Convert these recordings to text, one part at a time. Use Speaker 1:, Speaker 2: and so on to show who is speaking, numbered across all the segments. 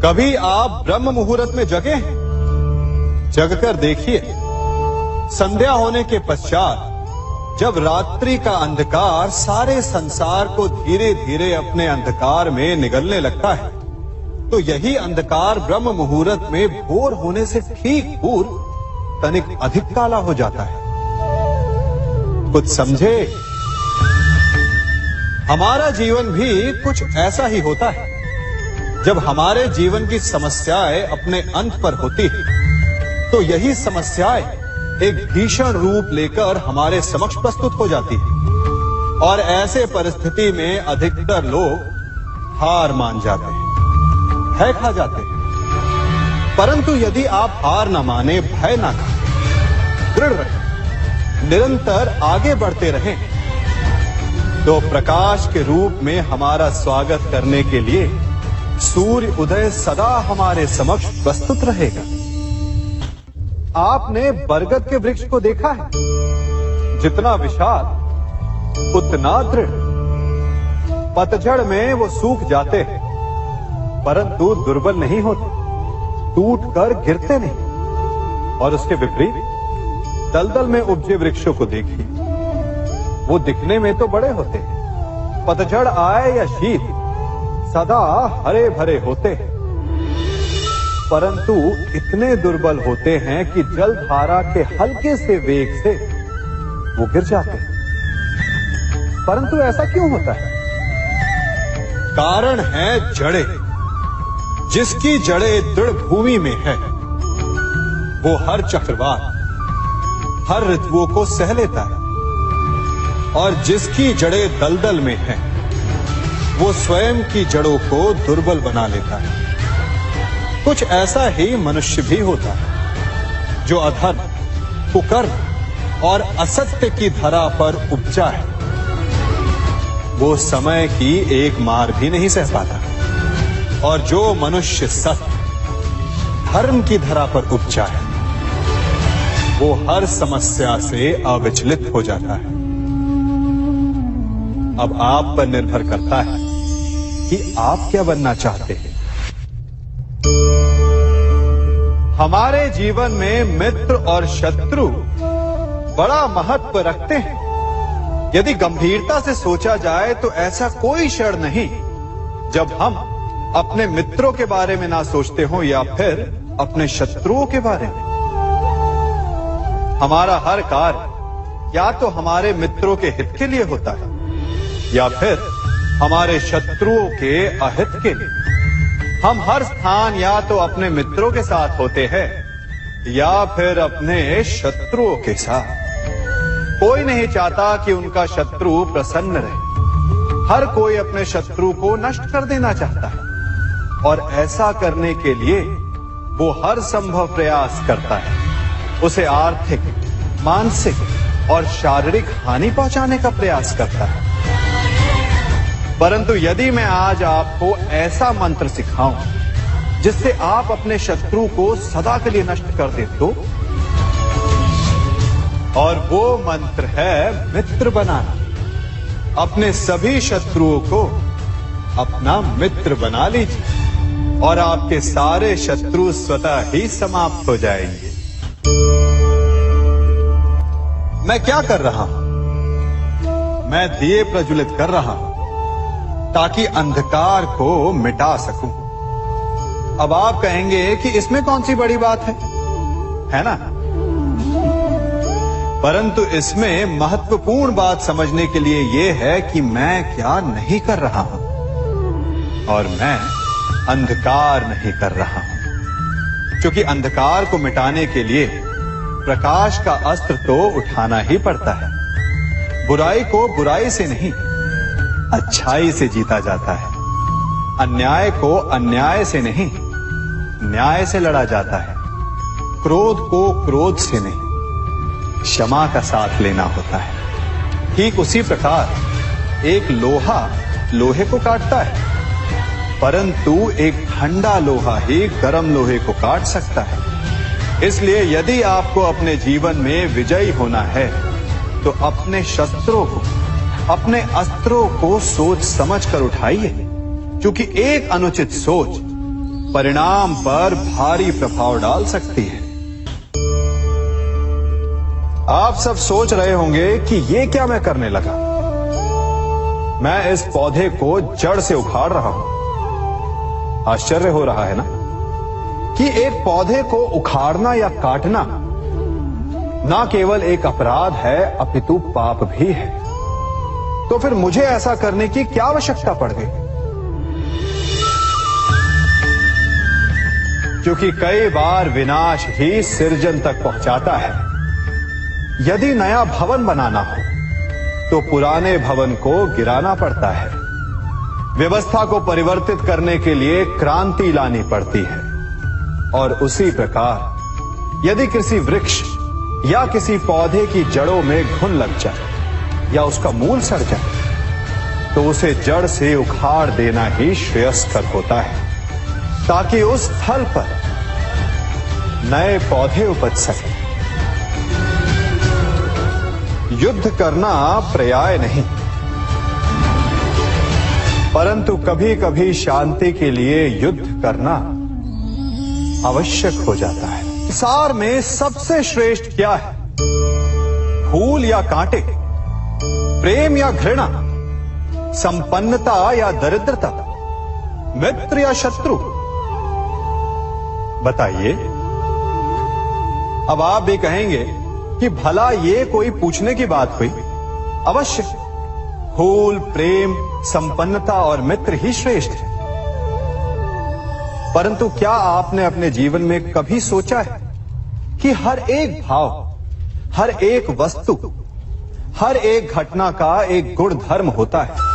Speaker 1: कभी आप ब्रह्म मुहूर्त में जगे हैं? जगकर देखिए, संध्या होने के पश्चात जब रात्रि का अंधकार सारे संसार को धीरे धीरे अपने अंधकार में निगलने लगता है, तो यही अंधकार ब्रह्म मुहूर्त में भोर होने से ठीक पूर्व तनिक अधिक काला हो जाता है। कुछ समझे? हमारा जीवन भी कुछ ऐसा ही होता है। जब हमारे जीवन की समस्याएं अपने अंत पर होती है, तो यही समस्याएं एक भीषण रूप लेकर हमारे समक्ष प्रस्तुत हो जाती है और ऐसे परिस्थिति में अधिकतर लोग हार मान जाते हैं, भय खा जाते हैं। परंतु यदि आप हार न माने, भय न खाएं, दृढ़ रहें, निरंतर आगे बढ़ते रहें, तो प्रकाश के रूप में हमारा स्वागत करने के लिए सूर्य उदय सदा हमारे समक्ष प्रस्तुत रहेगा। आपने बरगद के वृक्ष को देखा है? जितना विशाल उतना दृढ़। पतझड़ में वो सूख जाते हैं, परंतु दुर्बल नहीं होते, टूटकर गिरते नहीं। और उसके विपरीत दलदल में उपजे वृक्षों को देखिए, वो दिखने में तो बड़े होते हैं, पतझड़ आए या शीत सदा हरे भरे होते हैं, परंतु इतने दुर्बल होते हैं कि जलधारा के हल्के से वेग से वो गिर जाते हैं। परंतु ऐसा क्यों होता है? कारण है जड़ें। जिसकी जड़ें दृढ़ भूमि में है, वो हर चक्रवात, हर ऋतुओं को सह लेता है, और जिसकी जड़ें दलदल में है, वो स्वयं की जड़ों को दुर्बल बना लेता है। कुछ ऐसा ही मनुष्य भी होता है, जो अधर्म, कुकर्म और असत्य की धरा पर उपजा है। वो समय की एक मार भी नहीं सह पाता, और जो मनुष्य सत्य, धर्म की धरा पर उपजा है, वो हर समस्या से अविचलित हो जाता है। अब आप पर निर्भर करता है कि आप क्या बनना चाहते हैं। हमारे जीवन में मित्र और शत्रु बड़ा महत्व रखते हैं। यदि गंभीरता से सोचा जाए तो ऐसा कोई क्षण नहीं जब हम अपने मित्रों के बारे में ना सोचते हो या फिर अपने शत्रुओं के बारे में। हमारा हर कार्य या तो हमारे मित्रों के हित के लिए होता है या फिर हमारे शत्रुओं के अहित के लिए। हम हर स्थान या तो अपने मित्रों के साथ होते हैं या फिर अपने शत्रुओं के साथ। कोई नहीं चाहता कि उनका शत्रु प्रसन्न रहे। हर कोई अपने शत्रु को नष्ट कर देना चाहता है, और ऐसा करने के लिए वो हर संभव प्रयास करता है। उसे आर्थिक, मानसिक और शारीरिक हानि पहुंचाने का प्रयास करता है। परंतु यदि मैं आज आपको ऐसा मंत्र सिखाऊं जिससे आप अपने शत्रु को सदा के लिए नष्ट कर दें तो, और वो मंत्र है मित्र बनाना। अपने सभी शत्रुओं को अपना मित्र बना लीजिए और आपके सारे शत्रु स्वतः ही समाप्त हो जाएंगे। मैं क्या कर रहा हूं? मैं दिए प्रज्वलित कर रहा हूं ताकि अंधकार को मिटा सकूं। अब आप कहेंगे कि इसमें कौन सी बड़ी बात है ना? परंतु इसमें महत्वपूर्ण बात समझने के लिए यह है कि मैं क्या नहीं कर रहा हूं, और मैं अंधकार नहीं कर रहा हूं। क्योंकि अंधकार को मिटाने के लिए प्रकाश का अस्त्र तो उठाना ही पड़ता है। बुराई को बुराई से नहीं, अच्छाई से जीता जाता है। अन्याय को अन्याय से नहीं, न्याय से लड़ा जाता है। क्रोध को क्रोध से नहीं, क्षमा का साथ लेना होता है। ठीक उसी प्रकार एक लोहा लोहे को काटता है, परंतु एक ठंडा लोहा ही गर्म लोहे को काट सकता है। इसलिए यदि आपको अपने जीवन में विजयी होना है तो अपने शस्त्रों को, अपने अस्त्रों को सोच समझ कर उठाइए, क्योंकि एक अनुचित सोच परिणाम पर भारी प्रभाव डाल सकती है। आप सब सोच रहे होंगे कि ये क्या मैं करने लगा। मैं इस पौधे को जड़ से उखाड़ रहा हूं। आश्चर्य हो रहा है ना कि एक पौधे को उखाड़ना या काटना ना केवल एक अपराध है अपितु पाप भी है। तो फिर मुझे ऐसा करने की क्या आवश्यकता पड़ गई? क्योंकि कई बार विनाश ही सृजन तक पहुंचाता है। यदि नया भवन बनाना हो तो पुराने भवन को गिराना पड़ता है। व्यवस्था को परिवर्तित करने के लिए क्रांति लानी पड़ती है। और उसी प्रकार यदि किसी वृक्ष या किसी पौधे की जड़ों में घुन लग जाए या उसका मूल सड़ जाए तो उसे जड़ से उखाड़ देना ही श्रेयस्कर होता है, ताकि उस स्थल पर नए पौधे उपज सके। युद्ध करना पर्याय नहीं, परंतु कभी कभी शांति के लिए युद्ध करना आवश्यक हो जाता है। संसार में सबसे श्रेष्ठ क्या है? फूल या कांटे, प्रेम या घृणा, संपन्नता या दरिद्रता, मित्र या शत्रु? बताइए। अब आप भी कहेंगे कि भला ये कोई पूछने की बात हुई? अवश्य, फूल, प्रेम, संपन्नता और मित्र ही श्रेष्ठ है। परंतु क्या आपने अपने जीवन में कभी सोचा है कि हर एक भाव, हर एक वस्तु, हर एक घटना का एक गुण धर्म होता है?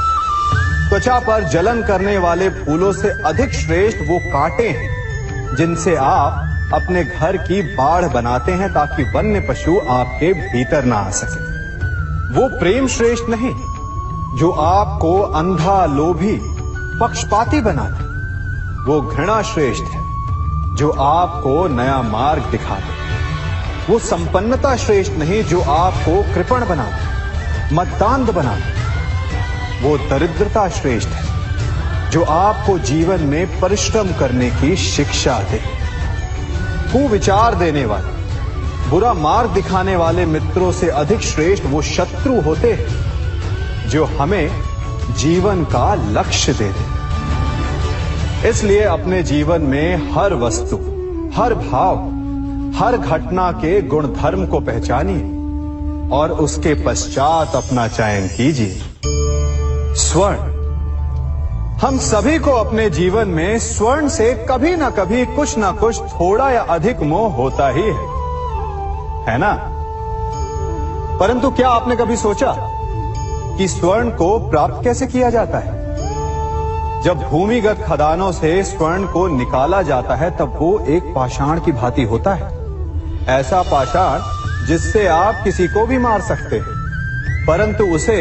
Speaker 1: त्वचा पर जलन करने वाले फूलों से अधिक श्रेष्ठ वो कांटे हैं जिनसे आप अपने घर की बाढ़ बनाते हैं ताकि वन्य पशु आपके भीतर ना आ सके। वो प्रेम श्रेष्ठ नहीं जो आपको अंधा, लोभी, पक्षपाती बनाता। वो घृणा श्रेष्ठ है जो आपको नया मार्ग दिखाता। वो संपन्नता श्रेष्ठ नहीं जो आपको कृपण बनाता, मद्दांध बनाता। वो दरिद्रता श्रेष्ठ है जो आपको जीवन में परिश्रम करने की शिक्षा दे। कुविचार देने वाले, बुरा मार्ग दिखाने वाले मित्रों से अधिक श्रेष्ठ वो शत्रु होते हैं जो हमें जीवन का लक्ष्य दे दे। इसलिए अपने जीवन में हर वस्तु, हर भाव, हर घटना के गुण धर्म को पहचानिए और उसके पश्चात अपना चयन कीजिए। स्वर्ण। हम सभी को अपने जीवन में स्वर्ण से कभी ना कभी कुछ ना कुछ थोड़ा या अधिक मोह होता ही है ना? परंतु क्या आपने कभी सोचा कि स्वर्ण को प्राप्त कैसे किया जाता है? जब भूमिगत खदानों से स्वर्ण को निकाला जाता है तब वो एक पाषाण की भांति होता है। ऐसा पाषाण जिससे आप किसी को भी मार सकते हैं, परंतु उसे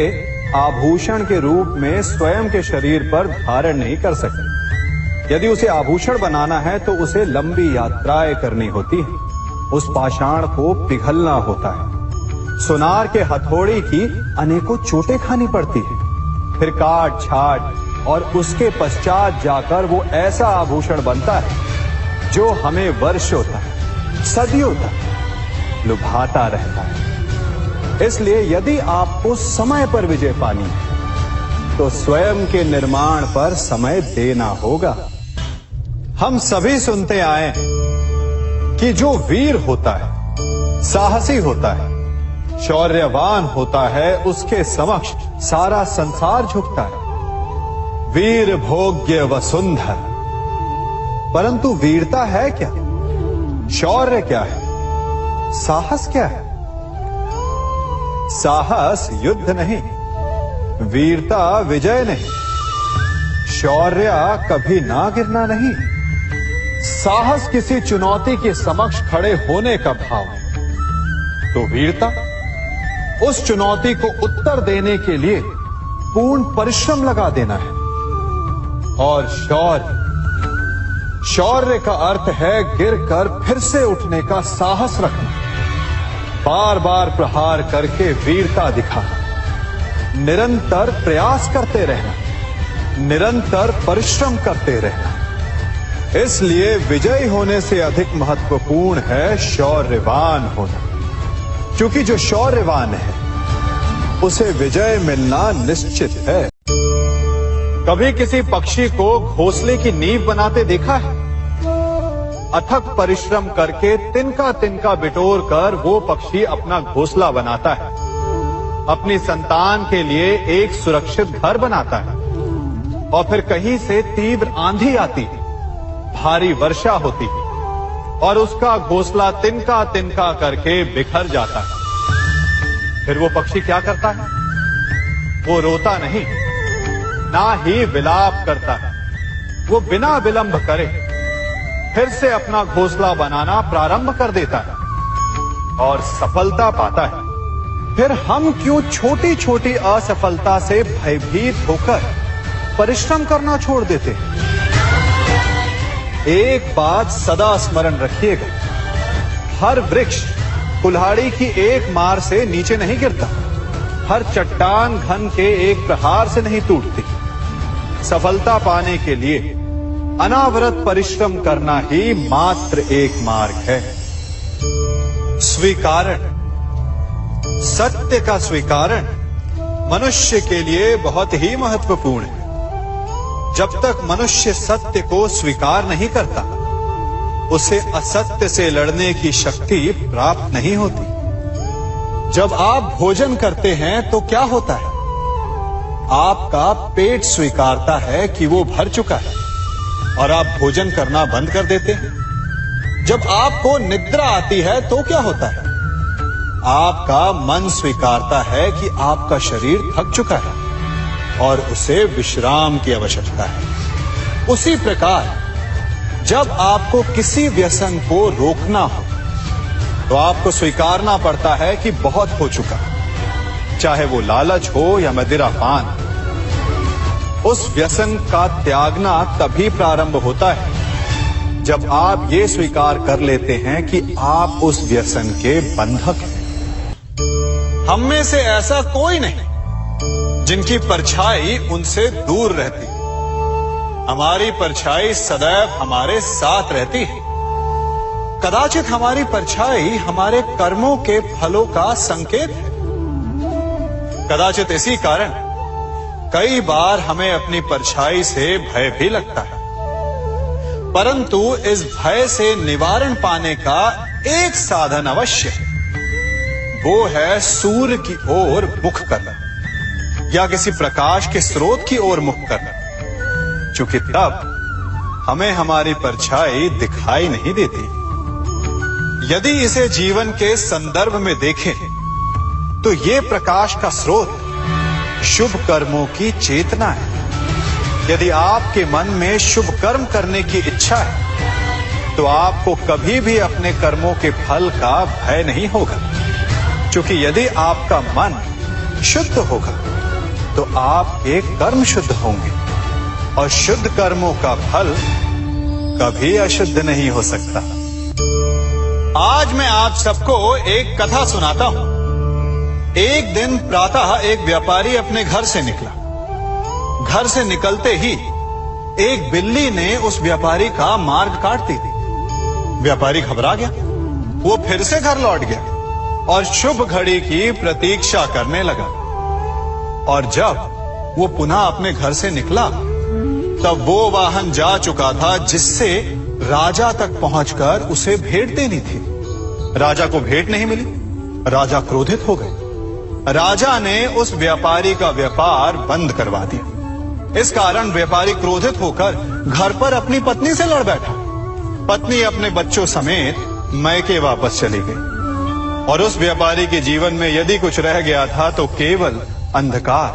Speaker 1: आभूषण के रूप में स्वयं के शरीर पर धारण नहीं कर सकते। यदि उसे आभूषण बनाना है तो उसे लंबी यात्राएं करनी होती है। उस पाषाण को पिघलना होता है। सुनार के हथौड़ी की अनेकों चोटें खानी पड़ती है। फिर काट छाट और उसके पश्चात जाकर वो ऐसा आभूषण बनता है जो हमें वर्षों तक, सदियों तक लुभाता रहता है। इसलिए यदि आपको समय पर विजय पानी है तो स्वयं के निर्माण पर समय देना होगा। हम सभी सुनते आए कि जो वीर होता है, साहसी होता है, शौर्यवान होता है, उसके समक्ष सारा संसार झुकता है। वीर भोग्य वसुंधर। परंतु वीरता है क्या? शौर्य क्या है? साहस क्या है? साहस युद्ध नहीं, वीरता विजय नहीं, शौर्य कभी ना गिरना नहीं। साहस किसी चुनौती के समक्ष खड़े होने का भाव है, तो वीरता उस चुनौती को उत्तर देने के लिए पूर्ण परिश्रम लगा देना है। और शौर्य का अर्थ है गिरकर फिर से उठने का साहस रखना, बार बार प्रहार करके वीरता दिखाना, निरंतर प्रयास करते रहना, निरंतर परिश्रम करते रहना। इसलिए विजयी होने से अधिक महत्वपूर्ण है शौर्यवान होना, क्योंकि जो शौर्यवान है उसे विजय मिलना निश्चित है। कभी किसी पक्षी को घोंसले की नींव बनाते देखा है? अथक परिश्रम करके तिनका तिनका बिटोर कर वो पक्षी अपना घोंसला बनाता है, अपनी संतान के लिए एक सुरक्षित घर बनाता है। और फिर कहीं से तीव्र आंधी आती है, भारी वर्षा होती है और उसका घोंसला तिनका तिनका करके बिखर जाता है। फिर वो पक्षी क्या करता है? वो रोता नहीं, ना ही विलाप करता है। वो बिना विलंब करे फिर से अपना घोंसला बनाना प्रारंभ कर देता है और सफलता पाता है। फिर हम क्यों छोटी छोटी असफलता से भयभीत होकर परिश्रम करना छोड़ देते हैं? एक बात सदा स्मरण रखिएगा, हर वृक्ष कुल्हाड़ी की एक मार से नीचे नहीं गिरता, हर चट्टान घन के एक प्रहार से नहीं टूटती। सफलता पाने के लिए अनावरत परिश्रम करना ही मात्र एक मार्ग है। स्वीकारण, सत्य का स्वीकारण मनुष्य के लिए बहुत ही महत्वपूर्ण है। जब तक मनुष्य सत्य को स्वीकार नहीं करता, उसे असत्य से लड़ने की शक्ति प्राप्त नहीं होती। जब आप भोजन करते हैं तो क्या होता है? आपका पेट स्वीकारता है कि वो भर चुका है और आप भोजन करना बंद कर देते हैं। जब आपको निद्रा आती है तो क्या होता है? आपका मन स्वीकारता है कि आपका शरीर थक चुका है और उसे विश्राम की आवश्यकता है। उसी प्रकार जब आपको किसी व्यसन को रोकना हो तो आपको स्वीकारना पड़ता है कि बहुत हो चुका, चाहे वो लालच हो या मदिरापान। उस व्यसन का त्यागना तभी प्रारंभ होता है जब आप ये स्वीकार कर लेते हैं कि आप उस व्यसन के बंधक हैं। हम में से ऐसा कोई नहीं जिनकी परछाई उनसे दूर रहती। हमारी परछाई सदैव हमारे साथ रहती है। कदाचित हमारी परछाई हमारे कर्मों के फलों का संकेत है। कदाचित इसी कारण कई बार हमें अपनी परछाई से भय भी लगता है, परंतु इस भय से निवारण पाने का एक साधन अवश्य है। वो है सूर्य की ओर मुख करना या किसी प्रकाश के स्रोत की ओर मुख करना, क्योंकि तब हमें हमारी परछाई दिखाई नहीं देती। यदि इसे जीवन के संदर्भ में देखें तो ये प्रकाश का स्रोत शुभ कर्मों की चेतना है। यदि आपके मन में शुभ कर्म करने की इच्छा है तो आपको कभी भी अपने कर्मों के फल का भय नहीं होगा, क्योंकि यदि आपका मन शुद्ध होगा तो आपके कर्म शुद्ध होंगे और शुद्ध कर्मों का फल कभी अशुद्ध नहीं हो सकता। आज मैं आप सबको एक कथा सुनाता हूं। एक दिन प्रातः एक व्यापारी अपने घर से निकला। घर से निकलते ही एक बिल्ली ने उस व्यापारी का मार्ग काट दी। व्यापारी घबरा गया। वो फिर से घर लौट गया और शुभ घड़ी की प्रतीक्षा करने लगा। और जब वो पुनः अपने घर से निकला तब वो वाहन जा चुका था जिससे राजा तक पहुंचकर उसे भेंट देनी थी। राजा को भेंट नहीं मिली। राजा क्रोधित हो गए। राजा ने उस व्यापारी का व्यापार बंद करवा दिया। इस कारण व्यापारी क्रोधित होकर घर पर अपनी पत्नी से लड़ बैठा। पत्नी अपने बच्चों समेत मैके वापस चली गई और उस व्यापारी के जीवन में यदि कुछ रह गया था तो केवल अंधकार।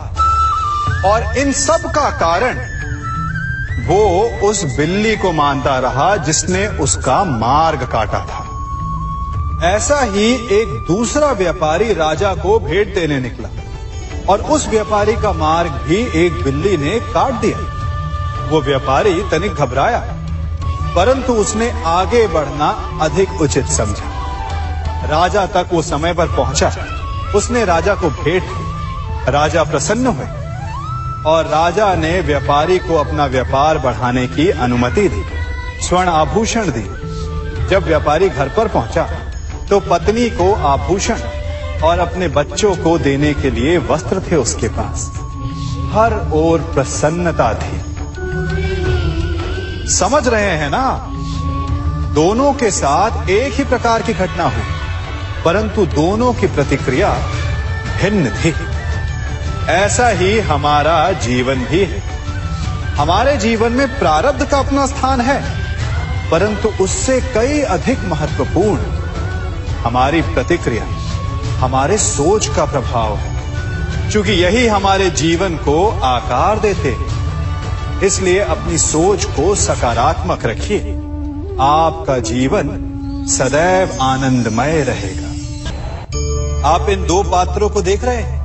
Speaker 1: और इन सब का कारण वो उस बिल्ली को मानता रहा जिसने उसका मार्ग काटा था। ऐसा ही एक दूसरा व्यापारी राजा को भेंट देने निकला और उस व्यापारी का मार्ग भी एक बिल्ली ने काट दिया। वो व्यापारी तनिक घबराया, परंतु उसने आगे बढ़ना अधिक उचित समझा। राजा तक वो समय पर पहुंचा। उसने राजा को भेंट दी। राजा प्रसन्न हुए और राजा ने व्यापारी को अपना व्यापार बढ़ाने की अनुमति दी। स्वर्ण आभूषण दिए। जब व्यापारी घर पर पहुंचा तो पत्नी को आभूषण और अपने बच्चों को देने के लिए वस्त्र थे उसके पास। हर ओर प्रसन्नता थी। समझ रहे हैं ना, दोनों के साथ एक ही प्रकार की घटना हुई, परंतु दोनों की प्रतिक्रिया भिन्न थी। ऐसा ही हमारा जीवन भी है। हमारे जीवन में प्रारब्ध का अपना स्थान है, परंतु उससे कई अधिक महत्वपूर्ण हमारी प्रतिक्रिया, हमारे सोच का प्रभाव है। क्योंकि यही हमारे जीवन को आकार देते हैं। इसलिए अपनी सोच को सकारात्मक रखिए। आपका जीवन सदैव आनंदमय रहेगा। आप इन दो पात्रों को देख रहे हैं।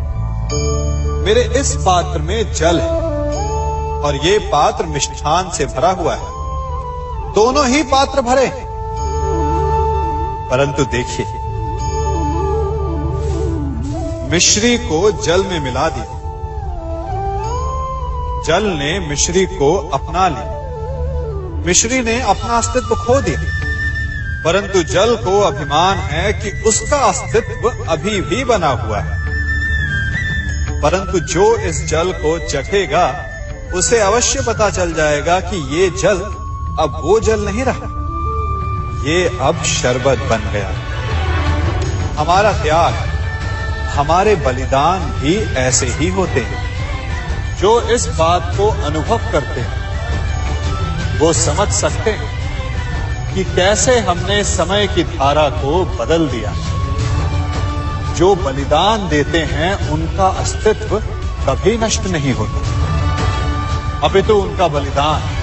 Speaker 1: मेरे इस पात्र में जल है और ये पात्र मिष्ठान से भरा हुआ है। दोनों ही पात्र भरे हैं, परंतु देखिए, मिश्री को जल में मिला दिया। जल ने मिश्री को अपना लिया। मिश्री ने अपना अस्तित्व खो दिया, परंतु जल को अभिमान है कि उसका अस्तित्व अभी भी बना हुआ है। परंतु जो इस जल को चखेगा उसे अवश्य पता चल जाएगा कि ये जल अब वो जल नहीं रहा, ये अब शरबत बन गया। हमारा त्याग, हमारे बलिदान भी ऐसे ही होते हैं। जो इस बात को अनुभव करते हैं वो समझ सकते हैं कि कैसे हमने समय की धारा को बदल दिया। जो बलिदान देते हैं उनका अस्तित्व कभी नष्ट नहीं होता, अपितु उनका बलिदान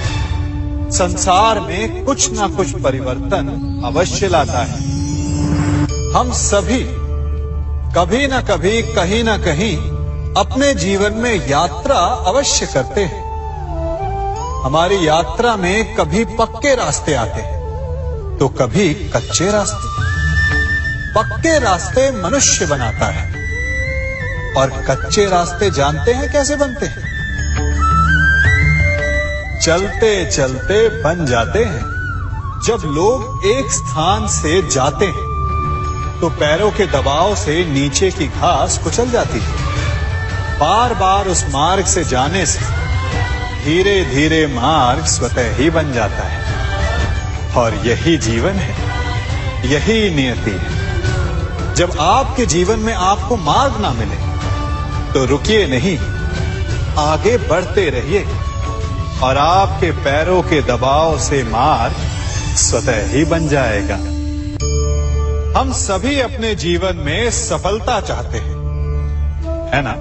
Speaker 1: संसार में कुछ ना कुछ परिवर्तन अवश्य लाता है। हम सभी कभी ना कभी, कहीं ना कहीं अपने जीवन में यात्रा अवश्य करते हैं। हमारी यात्रा में कभी पक्के रास्ते आते हैं तो कभी कच्चे रास्ते। पक्के रास्ते मनुष्य बनाता है और कच्चे रास्ते जानते हैं कैसे बनते हैं? चलते चलते बन जाते हैं। जब लोग एक स्थान से जाते हैं तो पैरों के दबाव से नीचे की घास कुचल जाती है। बार बार उस मार्ग से जाने से धीरे धीरे मार्ग स्वतः ही बन जाता है। और यही जीवन है, यही नियति है। जब आपके जीवन में आपको मार्ग ना मिले तो रुकिए नहीं, आगे बढ़ते रहिए और आपके पैरों के दबाव से मार्ग स्वतः ही बन जाएगा। हम सभी अपने जीवन में सफलता चाहते हैं, है ना?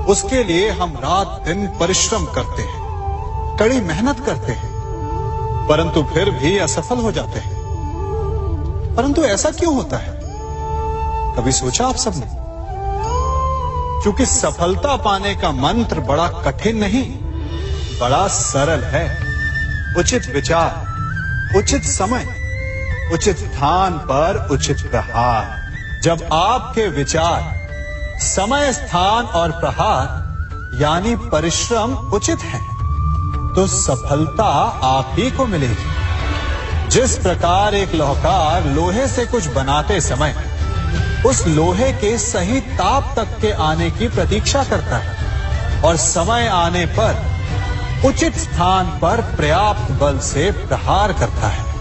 Speaker 1: उसके लिए हम रात दिन परिश्रम करते हैं, कड़ी मेहनत करते हैं, परंतु फिर भी असफल हो जाते हैं। परंतु ऐसा क्यों होता है? कभी सोचा आप सबने? क्योंकि सफलता पाने का मंत्र बड़ा कठिन नहीं, बड़ा सरल है। उचित विचार, उचित समय, उचित स्थान पर उचित प्रहार। जब आपके विचार, समय, स्थान और प्रहार यानी परिश्रम उचित है तो सफलता आप ही को मिलेगी। जिस प्रकार एक लोहार लोहे से कुछ बनाते समय उस लोहे के सही ताप तक के आने की प्रतीक्षा करता है और समय आने पर उचित स्थान पर पर्याप्त बल से प्रहार करता है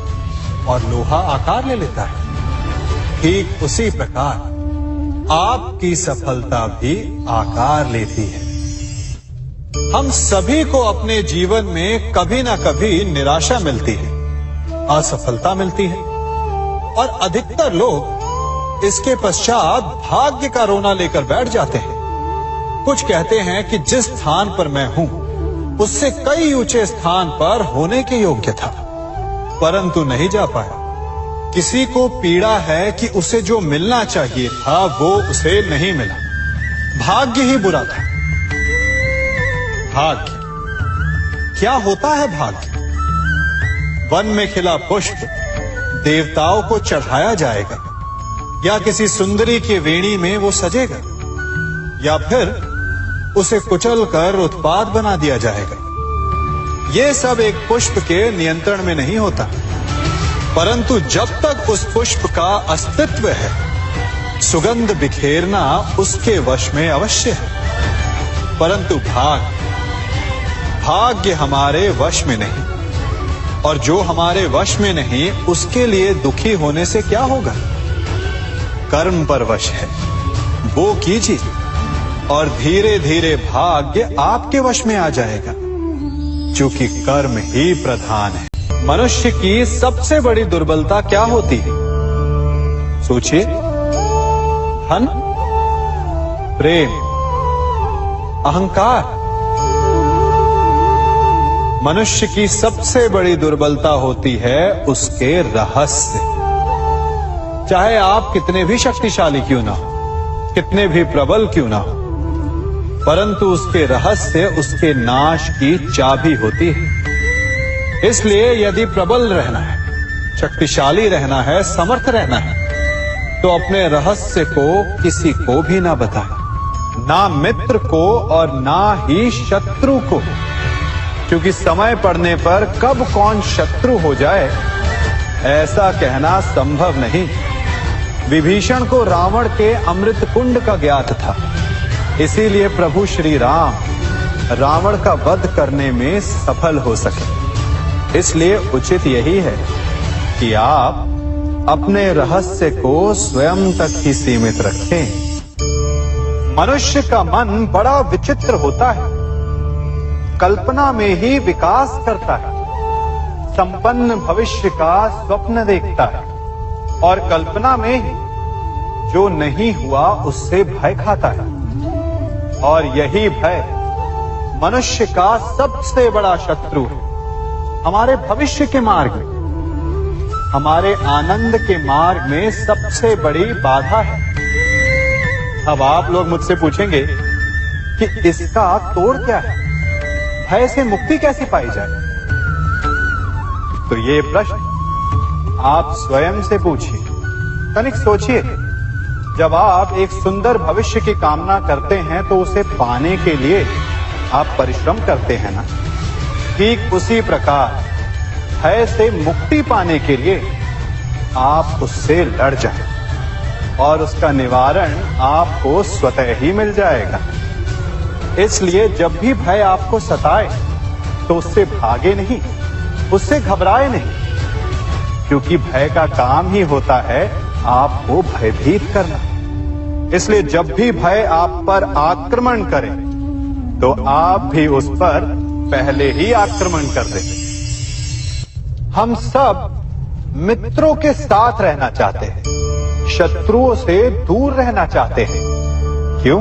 Speaker 1: और लोहा आकार ले लेता है, ठीक उसी प्रकार आपकी सफलता भी आकार लेती है। हम सभी को अपने जीवन में कभी ना कभी निराशा मिलती है, असफलता मिलती है और अधिकतर लोग इसके पश्चात भाग्य का रोना लेकर बैठ जाते हैं। कुछ कहते हैं कि जिस स्थान पर मैं हूं उससे कई ऊंचे स्थान पर होने के योग्य था, परंतु नहीं जा पाया। किसी को पीड़ा है कि उसे जो मिलना चाहिए था वो उसे नहीं मिला। भाग्य ही बुरा था। भाग्य क्या होता है? भाग्य वन में खिला पुष्प देवताओं को चढ़ाया जाएगा या किसी सुंदरी की वेणी में वो सजेगा या फिर उसे कुचल कर उत्पाद बना दिया जाएगा ये सब एक पुष्प के नियंत्रण में नहीं होता, परंतु जब तक उस पुष्प का अस्तित्व है, सुगंध बिखेरना उसके वश में अवश्य है। परंतु भाग्य हमारे वश में नहीं, और जो हमारे वश में नहीं उसके लिए दुखी होने से क्या होगा। कर्म पर वश है, वो कीजिए और धीरे धीरे भाग्य आपके वश में आ जाएगा, क्योंकि कर्म ही प्रधान है। मनुष्य की सबसे बड़ी दुर्बलता क्या होती है? सोचिए। धन, प्रेम, अहंकार। मनुष्य की सबसे बड़ी दुर्बलता होती है उसके रहस्य। चाहे आप कितने भी शक्तिशाली क्यों ना हो, कितने भी प्रबल क्यों ना हो, परंतु उसके रहस्य उसके नाश की चाबी होती है। इसलिए यदि प्रबल रहना है, शक्तिशाली रहना है, समर्थ रहना है, तो अपने रहस्य को किसी को भी ना बताएं, ना मित्र को और ना ही शत्रु को, क्योंकि समय पड़ने पर कब कौन शत्रु हो जाए ऐसा कहना संभव नहीं। विभीषण को रावण के अमृत कुंड का ज्ञात था, इसीलिए प्रभु श्री राम रावण का वध करने में सफल हो सके। इसलिए उचित यही है कि आप अपने रहस्य को स्वयं तक ही सीमित रखें। मनुष्य का मन बड़ा विचित्र होता है, कल्पना में ही विकास करता है, संपन्न भविष्य का स्वप्न देखता है और कल्पना में ही जो नहीं हुआ उससे भय खाता है। और यही भय मनुष्य का सबसे बड़ा शत्रु है। हमारे भविष्य के मार्ग में, हमारे आनंद के मार्ग में सबसे बड़ी बाधा है। अब आप लोग मुझसे पूछेंगे कि इसका तोड़ क्या है, भय से मुक्ति कैसे पाई जाए? तो ये प्रश्न आप स्वयं से पूछिए। तनिक सोचिए, जब आप एक सुंदर भविष्य की कामना करते हैं तो उसे पाने के लिए आप परिश्रम करते हैं ना। ठीक उसी प्रकार भय से मुक्ति पाने के लिए आप उससे लड़ जाएं और उसका निवारण आपको स्वतः ही मिल जाएगा। इसलिए जब भी भय आपको सताए तो उससे भागे नहीं, उससे घबराए नहीं, क्योंकि भय का काम ही होता है आपको भयभीत करना। इसलिए जब भी भय आप पर आक्रमण करे तो आप भी उस पर पहले ही आक्रमण कर दें। हम सब मित्रों के साथ रहना चाहते हैं, शत्रुओं से दूर रहना चाहते हैं। क्यों?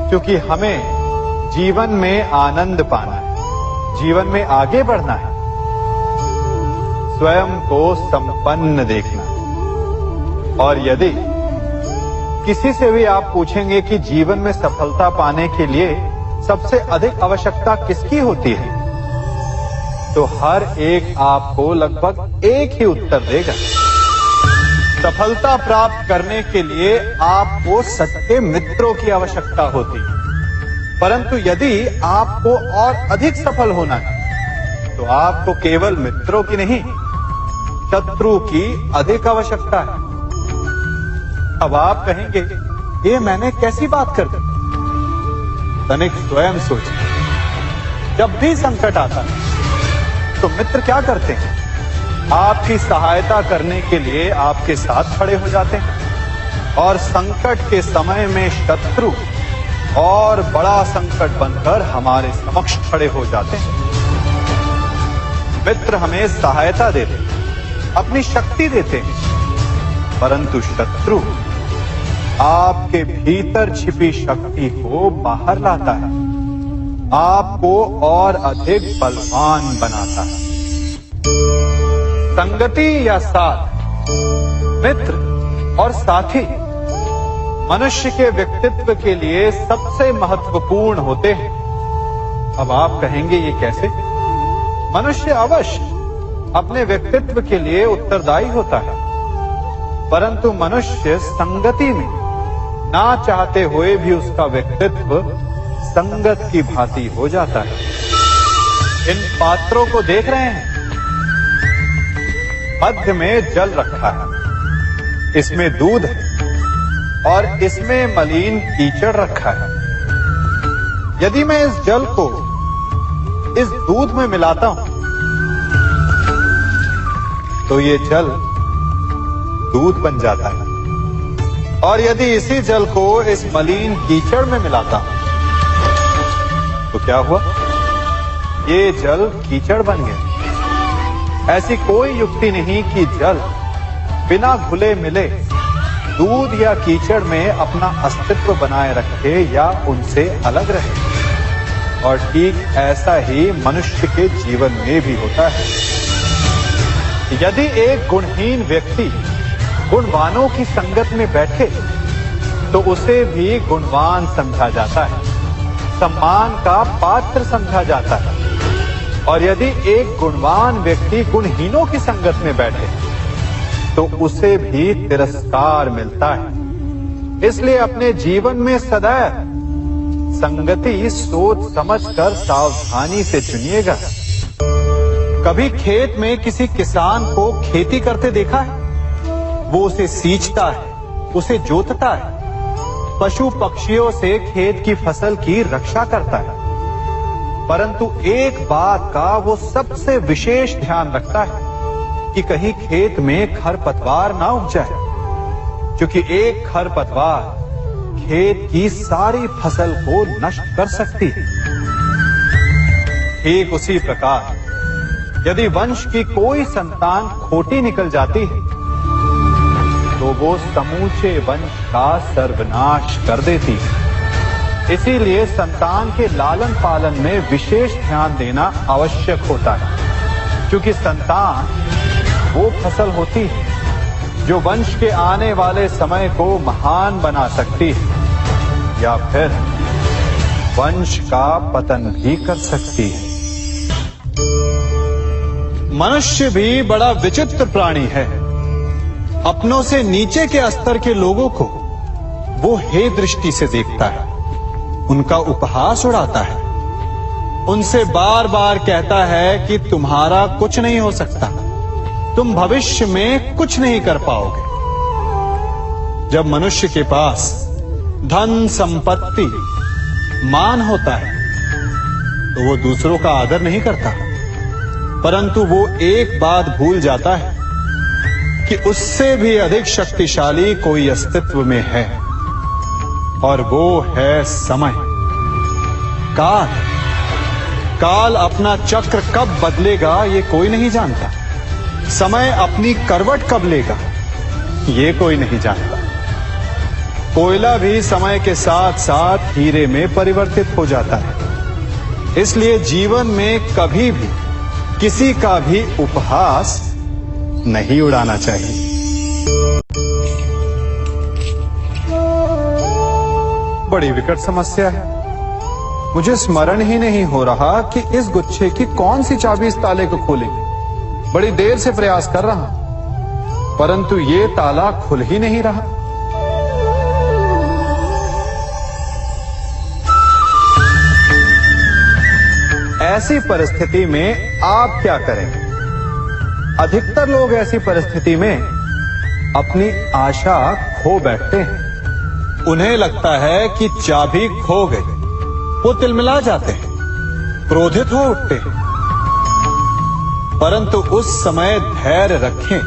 Speaker 1: क्योंकि हमें जीवन में आनंद पाना है, जीवन में आगे बढ़ना है, स्वयं को संपन्न देखना है। और यदि किसी से भी आप पूछेंगे कि जीवन में सफलता पाने के लिए सबसे अधिक आवश्यकता किसकी होती है, तो हर एक आपको लगभग एक ही उत्तर देगा। सफलता प्राप्त करने के लिए आपको सच्चे मित्रों की आवश्यकता होती है। परंतु यदि आपको और अधिक सफल होना है तो आपको केवल मित्रों की नहीं, शत्रु की अधिक आवश्यकता है। अब आप कहेंगे, ये मैंने कैसी बात कर दी? तनिक स्वयं सोचिए। जब भी संकट आता है तो मित्र क्या करते हैं? आपकी सहायता करने के लिए आपके साथ खड़े हो जाते हैं, और संकट के समय में शत्रु और बड़ा संकट बनकर हमारे समक्ष खड़े हो जाते हैं। मित्र हमें सहायता देते हैं, अपनी शक्ति देते हैं, परंतु शत्रु आपके भीतर छिपी शक्ति को बाहर लाता है, आपको और अधिक बलवान बनाता है। संगति या साथ, मित्र और साथी मनुष्य के व्यक्तित्व के लिए सबसे महत्वपूर्ण होते हैं। अब आप कहेंगे, ये कैसे? मनुष्य अवश्य अपने व्यक्तित्व के लिए उत्तरदायी होता है, परंतु मनुष्य संगति में ना चाहते हुए भी उसका व्यक्तित्व संगत की भांति हो जाता है। इन पात्रों को देख रहे हैं? मध्य में जल रखा है, इसमें दूध है और इसमें मलिन कीचड़ रखा है। यदि मैं इस जल को इस दूध में मिलाता हूं तो ये जल दूध बन जाता है, और यदि इसी जल को इस मलिन कीचड़ में मिलाता हूं तो क्या हुआ? ये जल कीचड़ बन गया। ऐसी कोई युक्ति नहीं कि जल बिना घुले मिले दूध या कीचड़ में अपना अस्तित्व बनाए रखे या उनसे अलग रहे। और ठीक ऐसा ही मनुष्य के जीवन में भी होता है। यदि एक गुणहीन व्यक्ति गुणवानों की संगत में बैठे तो उसे भी गुणवान समझा जाता है, सम्मान का पात्र समझा जाता है। और यदि एक गुणवान व्यक्ति गुणहीनों की संगत में बैठे तो उसे भी तिरस्कार मिलता है। इसलिए अपने जीवन में सदैव संगति सोच समझकर सावधानी से चुनिएगा। कभी खेत में किसी किसान को खेती करते देखा है? वो उसे सींचता है, उसे जोतता है, पशु पक्षियों से खेत की फसल की रक्षा करता है। परंतु एक बात का वो सबसे विशेष ध्यान रखता है कि कहीं खेत में खरपतवार ना उग जाए, क्योंकि एक खरपतवार खेत की सारी फसल को नष्ट कर सकती है। ठीक उसी प्रकार यदि वंश की कोई संतान खोटी निकल जाती है तो वो समूचे वंश का सर्वनाश कर देती है। इसीलिए संतान के लालन पालन में विशेष ध्यान देना आवश्यक होता है, क्योंकि संतान वो फसल होती है जो वंश के आने वाले समय को महान बना सकती है या फिर वंश का पतन भी कर सकती है। मनुष्य भी बड़ा विचित्र प्राणी है। अपनों से नीचे के स्तर के लोगों को वो हे दृष्टि से देखता है, उनका उपहास उड़ाता है, उनसे बार बार कहता है कि तुम्हारा कुछ नहीं हो सकता, तुम भविष्य में कुछ नहीं कर पाओगे। जब मनुष्य के पास धन संपत्ति मान होता है तो वो दूसरों का आदर नहीं करता, परंतु वो एक बात भूल जाता है कि उससे भी अधिक शक्तिशाली कोई अस्तित्व में है, और वो है समय। काल काल अपना चक्र कब बदलेगा ये कोई नहीं जानता। समय अपनी करवट कब लेगा ये कोई नहीं जानता। कोयला भी समय के साथ साथ हीरे में परिवर्तित हो जाता है। इसलिए जीवन में कभी भी किसी का भी उपहास नहीं उड़ाना चाहिए। बड़ी विकट समस्या है। मुझे स्मरण ही नहीं हो रहा कि इस गुच्छे की कौन सी चाबी इस ताले को खोलेगी। बड़ी देर से प्रयास कर रहा हूं, परंतु ये ताला खुल ही नहीं रहा। ऐसी परिस्थिति में आप क्या करेंगे? अधिकतर लोग ऐसी परिस्थिति में अपनी आशा खो बैठते हैं। उन्हें लगता है कि चाबी खो गई। वो तिलमिला जाते हैं, क्रोधित हो उठते हैं। परंतु उस समय धैर्य रखें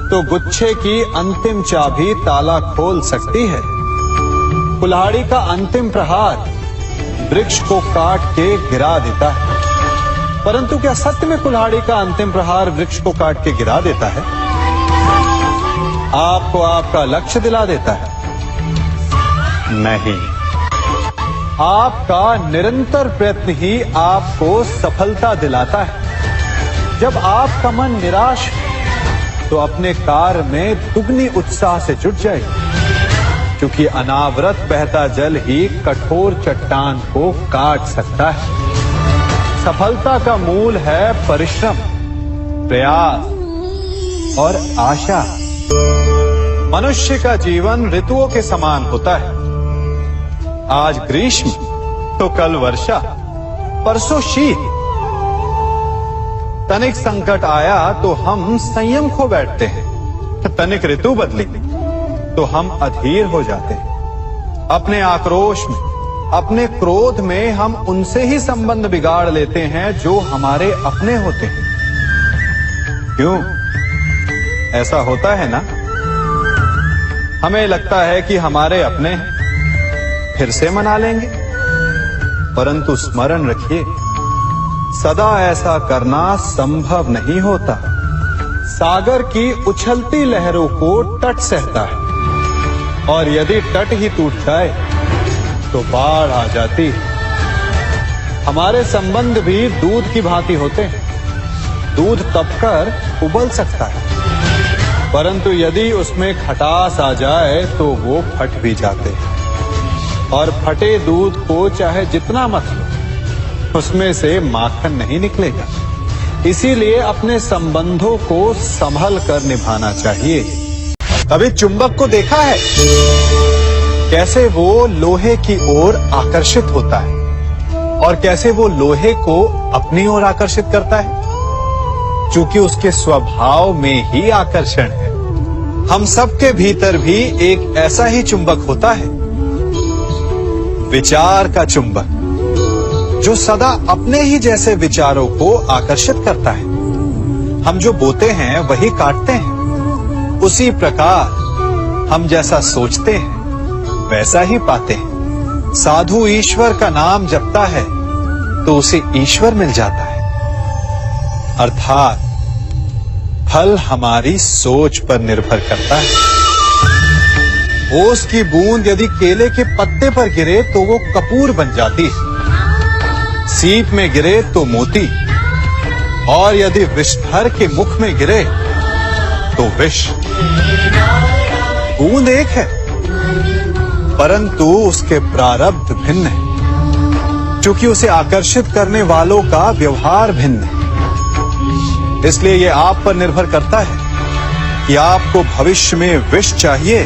Speaker 1: तो गुच्छे की अंतिम चाबी ताला खोल सकती है। कुल्हाड़ी का अंतिम प्रहार वृक्ष को काट के गिरा देता है, परंतु क्या सत्य में कुल्हाड़ी का अंतिम प्रहार वृक्ष को काट के गिरा देता है? आपको आपका लक्ष्य दिला देता है? नहीं, आपका निरंतर प्रयत्न ही आपको सफलता दिलाता है। जब आपका मन निराश हो तो अपने कार्य में दुगनी उत्साह से जुट जाए, क्योंकि अनावरत बहता जल ही कठोर चट्टान को काट सकता है। सफलता का मूल है परिश्रम, प्रयास और आशा। मनुष्य का जीवन ऋतुओं के समान होता है। आज ग्रीष्म तो कल वर्षा, परसों शीत तनिक संकट आया तो हम संयम खो बैठते हैं, तनिक ऋतु बदली तो हम अधीर हो जाते हैं। अपने आक्रोश में, अपने क्रोध में हम उनसे ही संबंध बिगाड़ लेते हैं जो हमारे अपने होते हैं। क्यों ऐसा होता है ना? हमें लगता है कि हमारे अपने हैं, फिर से मना लेंगे, परंतु स्मरण रखिए, सदा ऐसा करना संभव नहीं होता। सागर की उछलती लहरों को तट सहता है, और यदि तट ही टूट जाए तो बाढ़ आ जाती है। हमारे संबंध भी दूध की भांति होते हैं। दूध तपकर उबल सकता है, परंतु यदि उसमें खटास आ जाए तो वो फट भी जाते हैं। और फटे दूध को चाहे जितना मत लो, उसमें से माखन नहीं निकलेगा। इसीलिए अपने संबंधों को संभल कर निभाना चाहिए। कभी चुंबक को देखा है कैसे वो लोहे की ओर आकर्षित होता है, और कैसे वो लोहे को अपनी ओर आकर्षित करता है? चूंकि उसके स्वभाव में ही आकर्षण है। हम सबके भीतर भी एक ऐसा ही चुंबक होता है, विचार का चुंबक, जो सदा अपने ही जैसे विचारों को आकर्षित करता है। हम जो बोते हैं वही काटते हैं। उसी प्रकार हम जैसा सोचते हैं वैसा ही पाते हैं। साधु ईश्वर का नाम जपता है तो उसे ईश्वर मिल जाता है। अर्थात फल हमारी सोच पर निर्भर करता है। ओस की बूंद यदि केले के पत्ते पर गिरे तो वो कपूर बन जाती है, सीप में गिरे तो मोती, और यदि विषधर के मुख में गिरे तो विष। बूंद एक है, परंतु उसके प्रारब्ध भिन्न है, क्योंकि उसे आकर्षित करने वालों का व्यवहार भिन्न है। इसलिए यह आप पर निर्भर करता है कि आपको भविष्य में विष चाहिए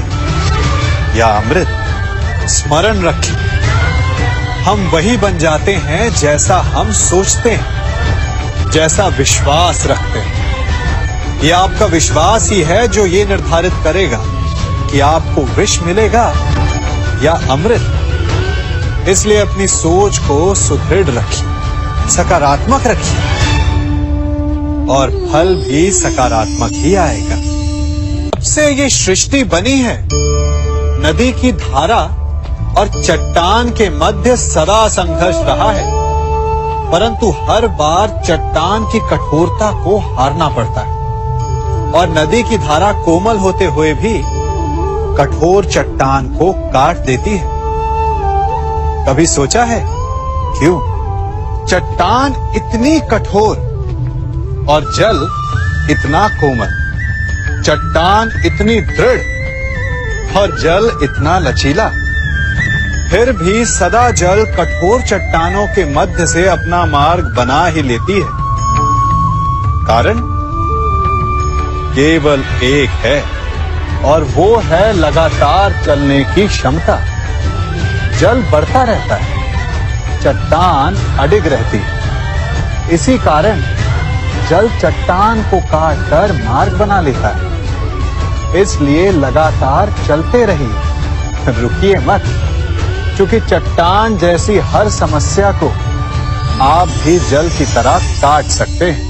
Speaker 1: या अमृत। स्मरण रखें, हम वही बन जाते हैं जैसा हम सोचते हैं, जैसा विश्वास रखते हैं। यह आपका विश्वास ही है जो ये निर्धारित करेगा कि आपको विष मिलेगा या अमृत। इसलिए अपनी सोच को सुदृढ़ रखिए, सकारात्मक रखिए, और फल भी सकारात्मक ही आएगा। जब से ये सृष्टि बनी है, नदी की धारा और चट्टान के मध्य सदा संघर्ष रहा है, परंतु हर बार चट्टान की कठोरता को हारना पड़ता है, और नदी की धारा कोमल होते हुए भी कठोर चट्टान को काट देती है। कभी सोचा है क्यों चट्टान इतनी कठोर और जल इतना कोमल, चट्टान इतनी दृढ़ और जल इतना लचीला, फिर भी सदा जल कठोर चट्टानों के मध्य से अपना मार्ग बना ही लेती है? कारण केवल एक है, और वो है लगातार चलने की क्षमता। जल बढ़ता रहता है, चट्टान अडिग रहती है। इसी कारण जल चट्टान को काटकर मार्ग बना लेता है। इसलिए लगातार चलते रहिए, रुकिए मत, क्योंकि चट्टान जैसी हर समस्या को आप भी जल की तरह काट सकते हैं।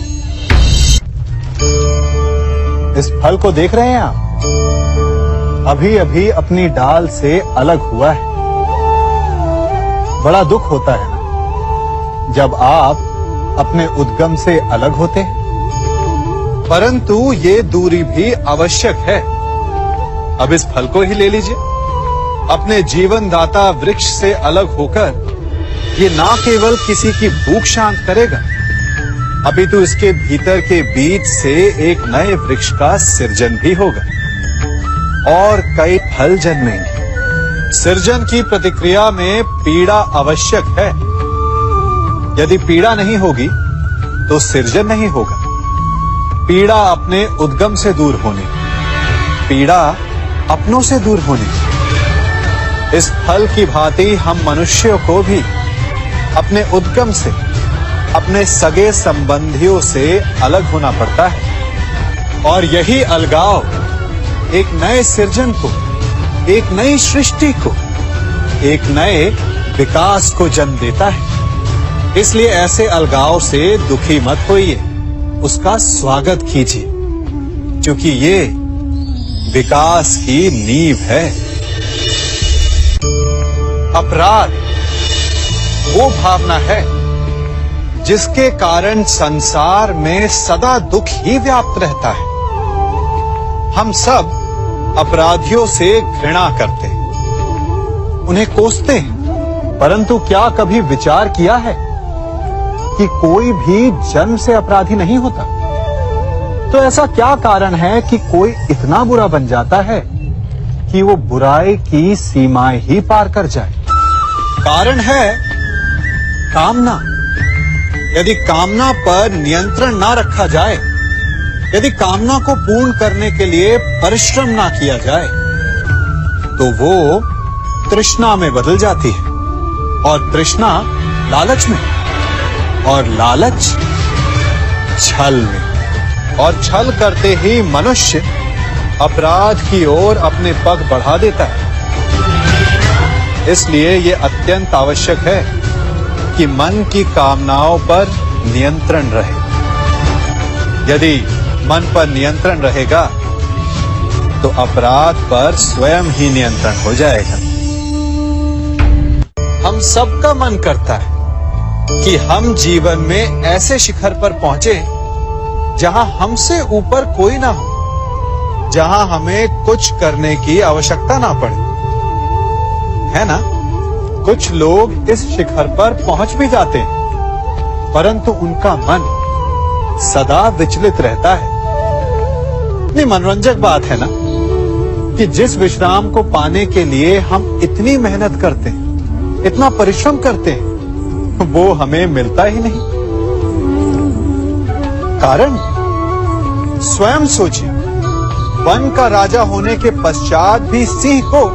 Speaker 1: इस फल को देख रहे हैं आप, अभी अभी अपनी डाल से अलग हुआ है। बड़ा दुख होता है ना जब आप अपने उद्गम से अलग होते हैं, परंतु ये दूरी भी आवश्यक है। अब इस फल को ही ले लीजिए। अपने जीवनदाता वृक्ष से अलग होकर ये ना केवल किसी की भूख शांत करेगा, अपितु इसके भीतर के बीज से एक नए वृक्ष का सृजन भी होगा और कई फल जन्मेंगे। सृजन की प्रतिक्रिया में पीड़ा आवश्यक है। यदि पीड़ा नहीं होगी तो सृजन नहीं होगा। पीड़ा अपने उद्गम से दूर होने, पीड़ा अपनों से दूर होने। इस फल की भांति हम मनुष्यों को भी अपने उद्गम से, अपने सगे संबंधियों से अलग होना पड़ता है और यही अलगाव एक नए सृजन को, एक नई सृष्टि को, एक नए विकास को जन्म देता है। इसलिए ऐसे अलगाव से दुखी मत होइए, उसका स्वागत कीजिए, क्योंकि ये विकास की नींव है। अपराध वो भावना है जिसके कारण संसार में सदा दुख ही व्याप्त रहता है। हम सब अपराधियों से घृणा करते हैं, उन्हें कोसते हैं, परंतु क्या कभी विचार किया है कि कोई भी जन्म से अपराधी नहीं होता? तो ऐसा क्या कारण है कि कोई इतना बुरा बन जाता है कि वो बुराई की सीमाएं ही पार कर जाए? कारण है कामना। यदि कामना पर नियंत्रण ना रखा जाए, यदि कामना को पूर्ण करने के लिए परिश्रम ना किया जाए, तो वो तृष्णा में बदल जाती है और तृष्णा लालच में, और लालच छल में, और छल करते ही मनुष्य अपराध की ओर अपने पग बढ़ा देता है। इसलिए ये अत्यंत आवश्यक है कि मन की कामनाओं पर नियंत्रण रहे। यदि मन पर नियंत्रण रहेगा तो अपराध पर स्वयं ही नियंत्रण हो जाएगा। हम सबका मन करता है कि हम जीवन में ऐसे शिखर पर पहुंचे जहां हमसे ऊपर कोई ना हो, जहां हमें कुछ करने की आवश्यकता ना पड़े, है ना? कुछ लोग इस शिखर पर पहुंच भी जाते हैं, परंतु उनका मन सदा विचलित रहता है। इतनी मनोरंजक बात है ना कि जिस विश्राम को पाने के लिए हम इतनी मेहनत करते हैं, इतना परिश्रम करते हैं, वो हमें मिलता ही नहीं। कारण स्वयं सोचिए, वन का राजा होने के पश्चात भी सिंह को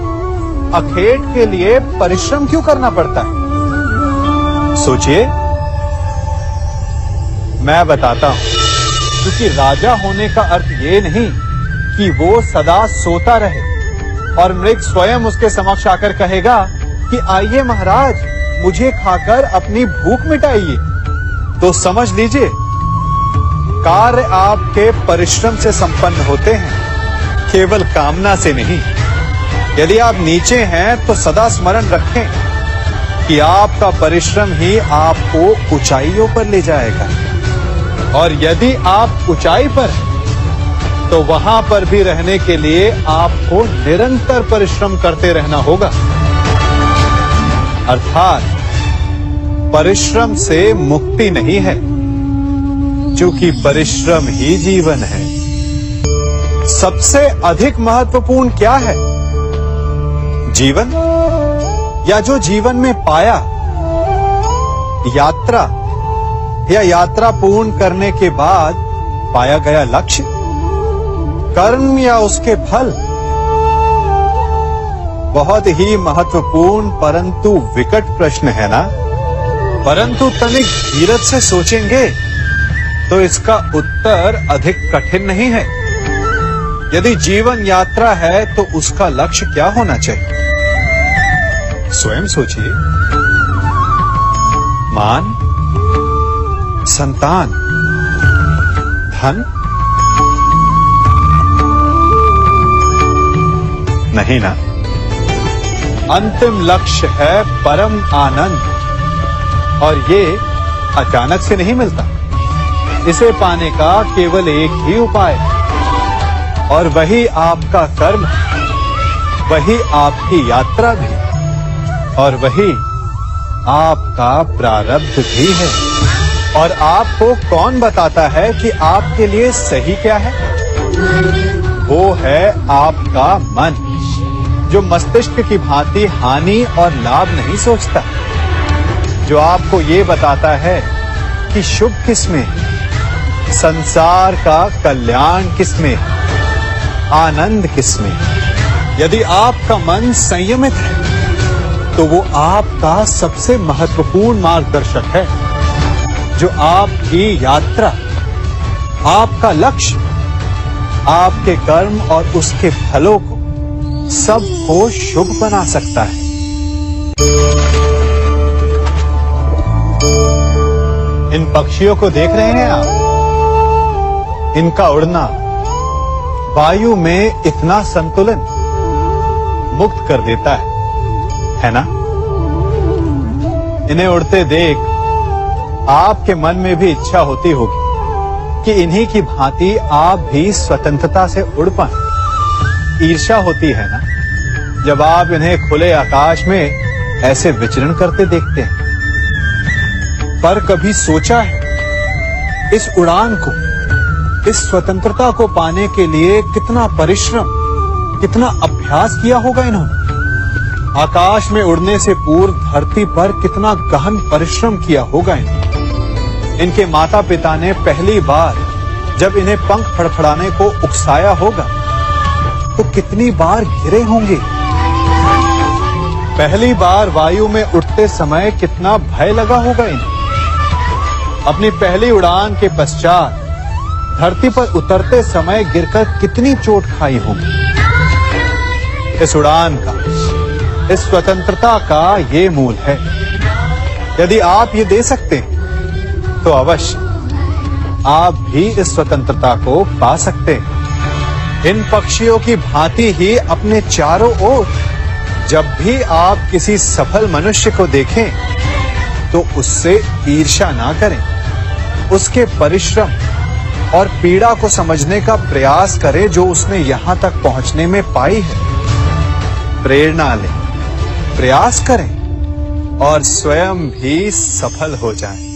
Speaker 1: अखेट के लिए परिश्रम क्यों करना पड़ता है? सोचिए। मैं बताता हूं, क्योंकि राजा होने का अर्थ ये नहीं कि वो सदा सोता रहे और मृग स्वयं उसके समक्ष आकर कहेगा कि आइए महाराज, मुझे खाकर अपनी भूख मिटाइए। तो समझ लीजिए, कार्य आपके परिश्रम से संपन्न होते हैं, केवल कामना से नहीं। यदि आप नीचे हैं तो सदा स्मरण रखें कि आपका परिश्रम ही आपको ऊंचाइयों पर ले जाएगा, और यदि आप ऊंचाई पर हैं तो वहां पर भी रहने के लिए आपको निरंतर परिश्रम करते रहना होगा। अर्थात परिश्रम से मुक्ति नहीं है, क्योंकि परिश्रम ही जीवन है। सबसे अधिक महत्वपूर्ण क्या है? जीवन, या जो जीवन में पाया, यात्रा, या यात्रा पूर्ण करने के बाद पाया गया लक्ष्य, कर्म या उसके फल? बहुत ही महत्वपूर्ण परंतु विकट प्रश्न है ना? परंतु तनिक धीरज से सोचेंगे तो इसका उत्तर अधिक कठिन नहीं है। यदि जीवन यात्रा है तो उसका लक्ष्य क्या होना चाहिए? स्वयं सोचिए। मान, संतान, धन? नहीं ना। अंतिम लक्ष्य है परम आनंद, और ये अचानक से नहीं मिलता। इसे पाने का केवल एक ही उपाय, और वही आपका कर्म, वही आपकी यात्रा भी, और वही आपका प्रारब्ध भी है। और आपको कौन बताता है कि आपके लिए सही क्या है? वो है आपका मन, जो मस्तिष्क की भांति हानि और लाभ नहीं सोचता, जो आपको ये बताता है कि शुभ किसमें, संसार का कल्याण किसमें, आनंद किसमें। यदि आपका मन संयमित है तो वो आपका सबसे महत्वपूर्ण मार्गदर्शक है, जो आपकी यात्रा, आपका लक्ष्य, आपके कर्म और उसके फलों को सबको शुभ बना सकता है। इन पक्षियों को देख रहे हैं आप? इनका उड़ना वायु में इतना संतुलन मुक्त कर देता है ना? इन्हें उड़ते देख आपके मन में भी इच्छा होती होगी कि इन्हीं की भांति आप भी स्वतंत्रता से उड़ पाएं। ईर्ष्या होती है ना, जब आप इन्हें खुले आकाश में ऐसे विचरण करते देखते हैं। पर कभी सोचा है इस उड़ान को, इस स्वतंत्रता को पाने के लिए कितना परिश्रम, कितना अभ्यास किया होगा इन्होंने? आकाश में उड़ने से पूर्व धरती पर कितना गहन परिश्रम किया होगा इन्होंने। इनके माता पिता ने पहली बार जब इन्हें पंख फड़फड़ाने को उकसाया होगा तो कितनी बार गिरे होंगे। पहली बार वायु में उड़ते समय कितना भय लगा होगा इन्हें। अपनी पहली उड़ान के पश्चात धरती पर उतरते समय गिरकर कितनी चोट खाई होगी। इस उड़ान का, इस स्वतंत्रता का ये मूल है। यदि आप ये दे सकते हैं तो अवश्य आप भी इस स्वतंत्रता को पा सकते हैं। इन पक्षियों की भांति ही अपने चारों ओर जब भी आप किसी सफल मनुष्य को देखें तो उससे ईर्ष्या ना करें। उसके परिश्रम और पीड़ा को समझने का प्रयास करें जो उसने यहां तक पहुंचने में पाई है। प्रेरणा लें, प्रयास करें और स्वयं भी सफल हो जाएं।